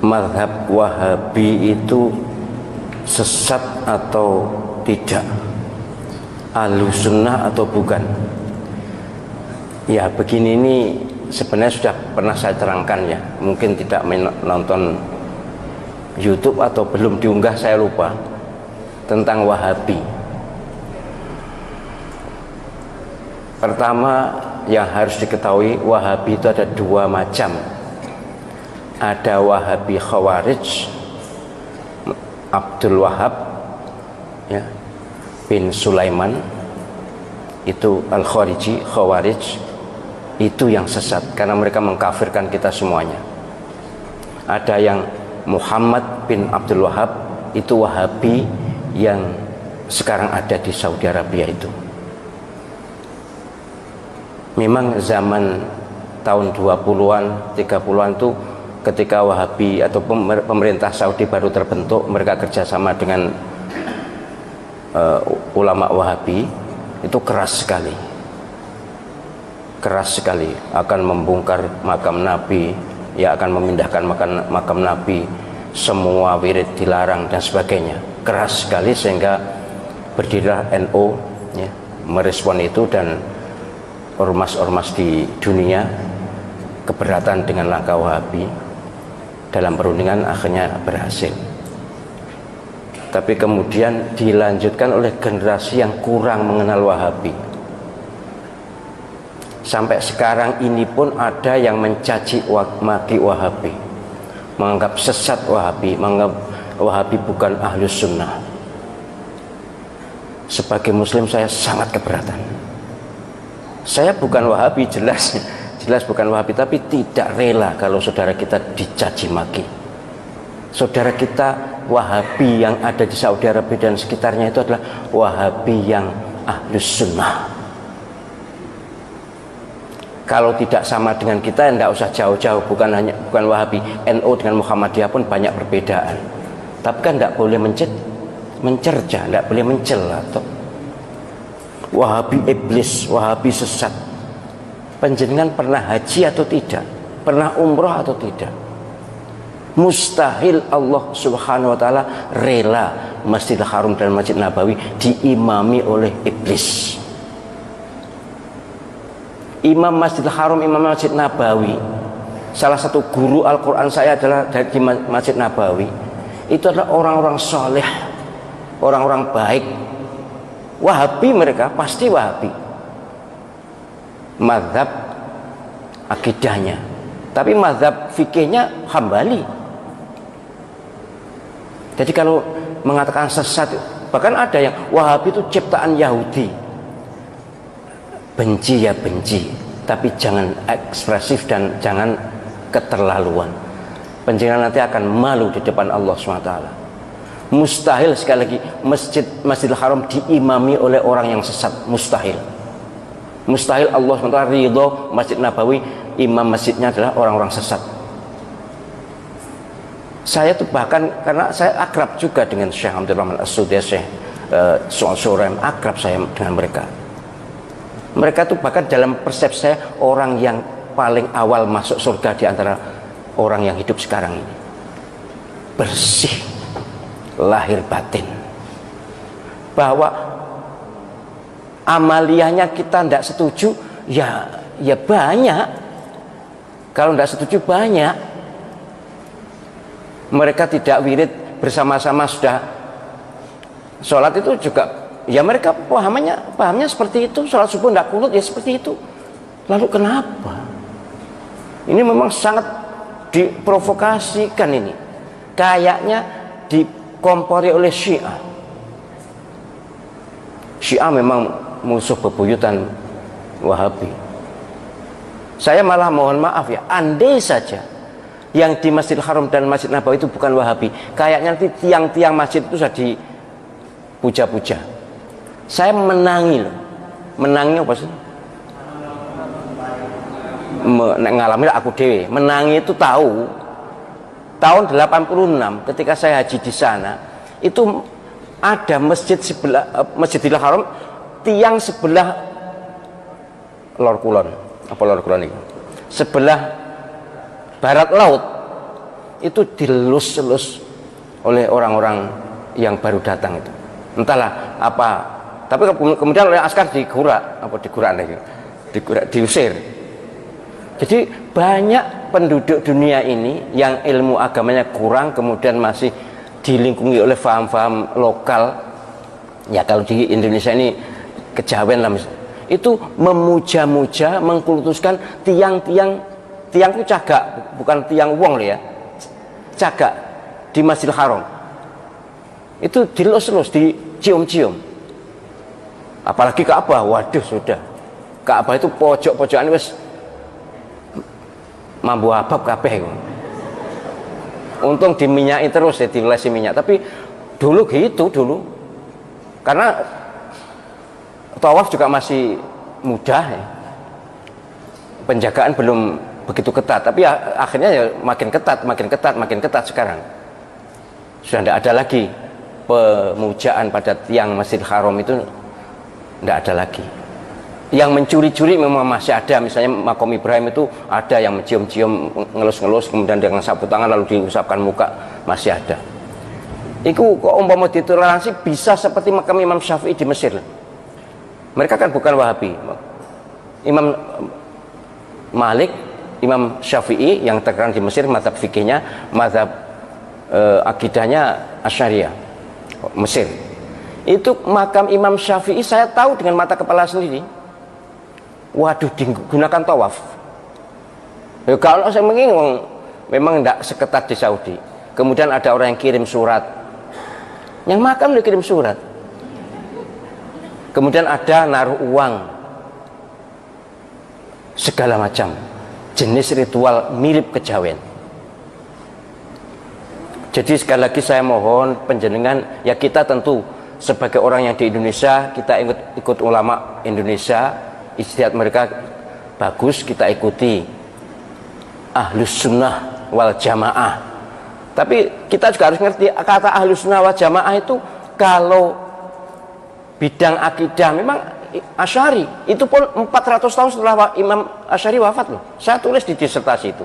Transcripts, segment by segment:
mazhab Wahabi itu sesat atau tidak, Ahlus Sunnah atau bukan? Ya begini, ini sebenarnya sudah pernah saya terangkan ya, mungkin tidak menonton YouTube atau belum diunggah, saya lupa, tentang Wahabi. Pertama yang harus diketahui, Wahabi itu ada dua macam. Ada Wahabi Khawarij, Abdul Wahab ya, bin Sulaiman, itu Al-Khariji, Khawarij, itu yang sesat karena mereka mengkafirkan kita semuanya. Ada yang Muhammad bin Abdul Wahab, itu Wahabi yang sekarang ada di Saudi Arabia. Itu memang zaman tahun 20-an 30-an tuh, ketika Wahabi atau pemerintah Saudi baru terbentuk, mereka kerjasama dengan ulama Wahabi, itu keras sekali akan membongkar makam Nabi ya, akan memindahkan makam Nabi, semua wirid dilarang dan sebagainya, keras sekali, sehingga berdirilah NU ya, merespon itu, dan ormas-ormas di dunia keberatan dengan langkah Wahabi. Dalam perundingan akhirnya berhasil, tapi kemudian dilanjutkan oleh generasi yang kurang mengenal Wahabi. Sampai sekarang ini pun ada yang mencaci maki Wahabi, menganggap sesat Wahabi, menganggap Wahabi bukan Ahlus Sunnah. Sebagai Muslim saya sangat keberatan. Saya bukan Wahabi, jelas bukan Wahabi, tapi tidak rela kalau saudara kita dicaci maki. Saudara kita Wahabi yang ada di Saudi Arabia dan sekitarnya itu adalah Wahabi yang Ahlus Sunnah. Kalau tidak sama dengan kita, tidak usah jauh-jauh. Bukan Wahabi, NU dengan Muhammadiyah pun banyak perbedaan. Tapi kan tidak boleh mencerca, tidak boleh mencela. Wahabi iblis, Wahabi sesat. Panjenengan pernah haji atau tidak? Pernah umroh atau tidak? Mustahil Allah Subhanahu wa ta'ala rela Masjidil Haram dan Masjid Nabawi diimami oleh iblis. Imam Masjidil Haram, Imam Masjid Nabawi, salah satu guru Al-Quran saya adalah dari Masjid Nabawi. Itu adalah orang-orang soleh, orang-orang baik. Wahabi mereka, pasti Wahabi mazhab akidahnya, tapi mazhab fikihnya Hambali. Jadi kalau mengatakan sesat, bahkan ada yang Wahabi itu ciptaan Yahudi. Benci ya benci, tapi jangan ekspresif dan jangan keterlaluan. Panjenengan nanti akan malu di depan Allah SWT. Mustahil, sekali lagi, Masjidil Haram diimami oleh orang yang sesat, mustahil. Mustahil Allah SWT ridho Masjid Nabawi, imam masjidnya adalah orang-orang sesat. Saya tuh bahkan, karena saya akrab juga dengan Syekh Abdul Rahman As-Sudais, Syekh Surem, akrab saya dengan mereka. Mereka tuh bahkan dalam persepsi saya orang yang paling awal masuk surga di antara orang yang hidup sekarang ini. Bersih lahir batin. Bahwa amaliyahnya kita tidak setuju, ya banyak. Kalau tidak setuju banyak. Mereka tidak wirid bersama-sama, sudah sholat itu juga, ya mereka pahamnya seperti itu. Sholat subuh tidak kunut, ya seperti itu. Lalu kenapa? Ini memang sangat diprovokasikan ini. Kayaknya dikompori oleh Syiah. Syiah memang musuh bebuyutan Wahabi. Saya malah mohon maaf ya, andai saja yang di Masjidil Haram dan Masjid Nabawi itu bukan Wahabi, kayaknya nanti tiang-tiang masjid itu sudah dipuja-puja. Saya menangi loh. Menangi apa sih? Ngalami aku dewe. Menangi itu tahu. Tahun 86 ketika saya haji di sana, itu ada masjid sebelah Masjidil Haram, tiang sebelah Lor Kulon, apa Lor Kulon ini? Sebelah barat laut itu dilus-lus oleh orang-orang yang baru datang itu. Entahlah apa, tapi kemudian oleh askar diusir. Jadi banyak penduduk dunia ini yang ilmu agamanya kurang, kemudian masih dilingkungi oleh faham-faham lokal. Ya kalau di Indonesia ini kejawen lah, itu memuja-muja, mengkultuskan tiangku cagak, bukan tiang wong ya, cagak di Masjidil Haram. Itu dilus-lus, dicium-cium. Apalagi Ka'bah, waduh sudah. Ka'bah itu pojok-pojokan wis mambu abab kabeh. Untung diminyaki terus ya, dilesi minyak. Tapi dulu gitu dulu. Karena tawaf juga masih mudah ya. Penjagaan belum begitu ketat, tapi akhirnya ya makin ketat sekarang. Sudah tidak ada lagi pemujaan pada tiang Masjidil Haram, itu tidak ada lagi. Yang mencuri-curi memang masih ada, misalnya makom Ibrahim itu ada yang mencium-cium, ngelus-ngelus, kemudian dengan sapu tangan lalu diusapkan muka, masih ada. Itu kok umpama ditoleransi bisa seperti makam Imam Syafi'i di Mesir. Mereka kan bukan Wahabi. Imam Malik, Imam Syafi'i yang terkenal di Mesir, mazhab fikihnya, mazhab akidahnya Asy'ariyah, Mesir. Itu makam Imam Syafi'i saya tahu dengan mata kepala sendiri. Waduh, digunakan tawaf. Ya kalau saya mengingung, memang tidak seketat di Saudi. Kemudian ada orang yang kirim surat, yang makam dia kirim surat. Kemudian ada naruh uang, segala macam jenis ritual mirip kejawen. Jadi sekali lagi saya mohon penjenengan, ya kita tentu sebagai orang yang di Indonesia, kita ikut ulama Indonesia, ijtihad mereka bagus, kita ikuti. Ahlus sunnah wal jamaah. Tapi kita juga harus ngerti kata ahlus sunnah wal jamaah itu kalau bidang akidah memang Asy'ari. Itu pun 400 tahun setelah Imam Asy'ari wafat loh. Saya tulis di disertasi itu.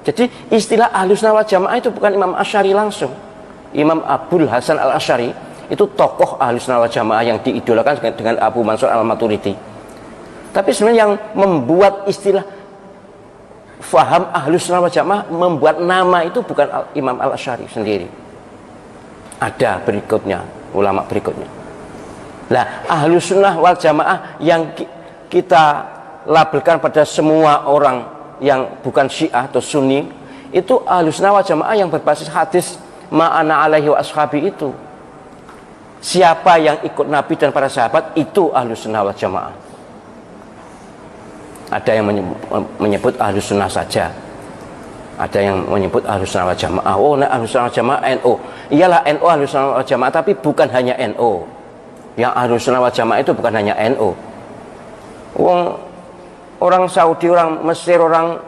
Jadi istilah ahlus sunnah wal jamaah itu bukan Imam Asy'ari langsung. Imam Abul Hasan al Asy'ari itu tokoh ahlus sunnah wal jamaah yang diidolakan dengan Abu Mansur al Maturidi. Tapi sebenarnya yang membuat istilah faham ahlus sunnah wal jamaah, membuat nama itu bukan Imam al Asy'ari sendiri. Ada berikutnya, ulama berikutnya. Nah, ahlus sunnah wal jamaah yang kita labelkan pada semua orang yang bukan Syiah atau Sunni, itu ahlus sunnah wal jamaah yang berbasis hadis ma'ana alaihi wa ashabi itu. Siapa yang ikut Nabi dan para sahabat, itu ahlus sunnah wal jamaah. Ada yang menyebut ahlus sunnah saja, ada yang menyebut ahlus sunnah wal jamaah. Oh, nah, ahlus sunnah wal jamaah NU. Iyalah NU ahlus sunnah wal jamaah, tapi bukan hanya NU. Yang ahlus sunnah wal jamaah itu bukan hanya NU. Orang Saudi, orang Mesir, orang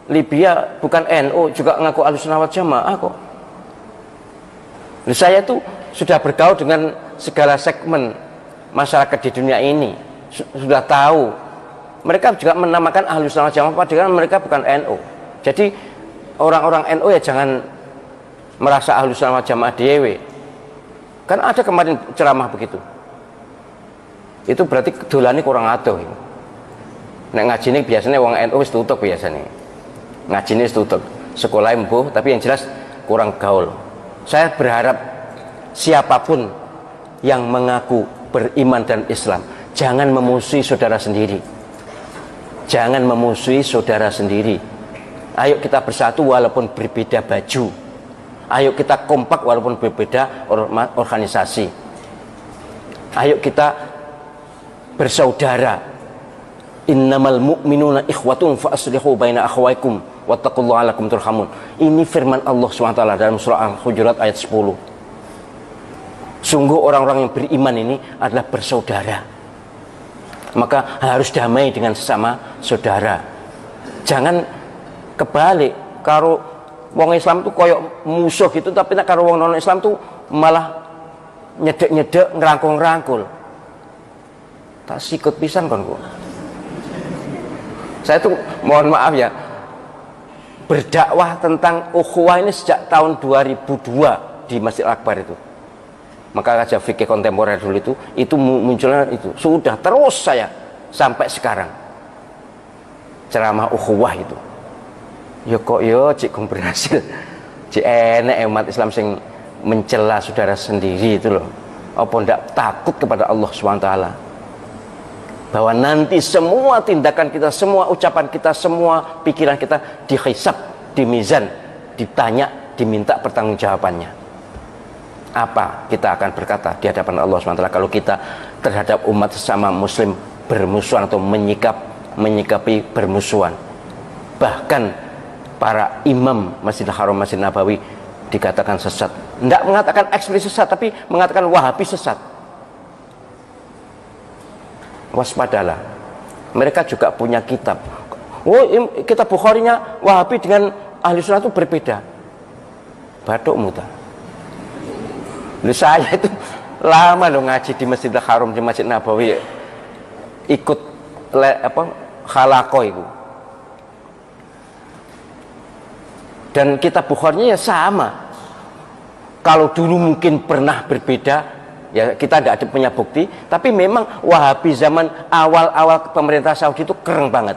Libya bukan NU juga ngaku ahlus sunnah wal jamaah kok. Saya itu sudah bergaul dengan segala segmen masyarakat di dunia ini, sudah tahu. Mereka juga menamakan ahlus sunnah wal jamaah padahal mereka bukan NU. Jadi orang-orang NU ya jangan merasa ahlus sunnah wal jamaah dewe. Kan ada kemarin ceramah begitu. Itu berarti kedolane kurang adoh. Nek ngajine biasanya wong NU wis tutup biasanya. Ngajine wis tutup. Sekolah mbuh tapi yang jelas kurang gaul. Saya berharap siapapun yang mengaku beriman dan Islam, jangan memusuhi saudara sendiri. Jangan memusuhi saudara sendiri. Ayo kita bersatu walaupun berbeda baju. Ayo kita kompak walaupun berbeda organisasi. Ayo kita bersaudara. Innamal mu'minuna ikhwatun fa aslihu baina akhwaikum wattaqullaha la'allakum turhamun. Ini firman Allah SWT dalam surah Al-Hujurat ayat 10. Sungguh orang-orang yang beriman ini adalah bersaudara. Maka harus damai dengan sesama saudara. Jangan kebalik, karo wong Islam tuh koyok musuh gitu, tapi nek karo wong non Islam tuh malah nyedek-nyedek, ngerangkul-ngerangkul. Tak sikut pisan kon kok. Saya tuh mohon maaf ya, berdakwah tentang ukhuwah ini sejak tahun 2002 di Masjid Akbar itu. Maka kajian fikih kontemporer dulu itu munculnya itu. Sudah terus saya sampai sekarang. Ceramah ukhuwah itu. Ya kok yo cik berhasil. Cik enek umat Islam sing mencela saudara sendiri itu loh. Apa ndak takut kepada Allah SWT? Bahwa nanti semua tindakan kita, semua ucapan kita, semua pikiran kita dihisab, di mizan, ditanya, diminta pertanggungjawabannya. Apa kita akan berkata di hadapan Allah SWT kalau kita terhadap umat sesama muslim bermusuhan atau menyikapi bermusuhan? Bahkan para imam Masjidil Haram, Masjid Nabawi dikatakan sesat. Tidak mengatakan eksplisit sesat, tapi mengatakan Wahabi sesat. Waspadalah. Mereka juga punya kitab. Oh, kitab Bukharinya Wahabi dengan Ahli Sunnah itu berbeda. Batuk muta. Saya itu lama loh ngaji di Masjidil Haram, di Masjid Nabawi, ikut khalaqah itu. Dan kitab Bukharinya ya sama. Kalau dulu mungkin pernah berbeda, ya kita tidak punya bukti, tapi memang Wahabi zaman awal-awal pemerintah Saudi itu keren banget.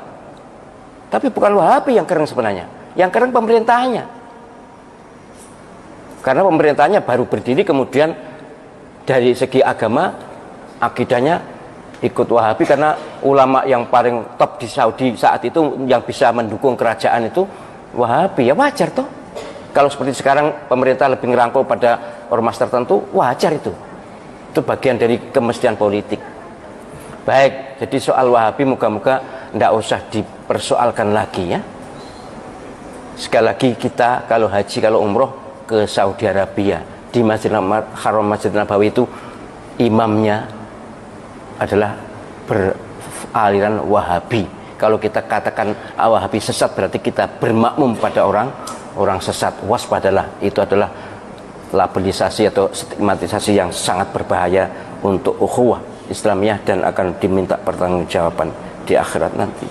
Tapi bukan Wahabi yang keren sebenarnya, yang keren pemerintahnya. Karena pemerintahnya baru berdiri, kemudian dari segi agama, akidahnya ikut Wahabi, karena ulama yang paling top di Saudi saat itu yang bisa mendukung kerajaan itu Wahabi. Ya wajar toh. Kalau seperti sekarang pemerintah lebih ngerangkul pada ormas tertentu, wajar itu. Itu bagian dari kemestian politik. Baik, jadi soal Wahabi moga-moga tidak usah dipersoalkan lagi ya. Sekali lagi kita kalau haji, kalau umroh ke Saudi Arabia, di Masjidil Haram, Masjid Nabawi itu imamnya adalah beraliran Wahabi. Kalau kita katakan Wahabi sesat, berarti kita bermakmum pada orang sesat. Waspadalah, itu adalah labelisasi atau stigmatisasi yang sangat berbahaya untuk ukhuwah Islamiyah dan akan diminta pertanggungjawaban di akhirat nanti.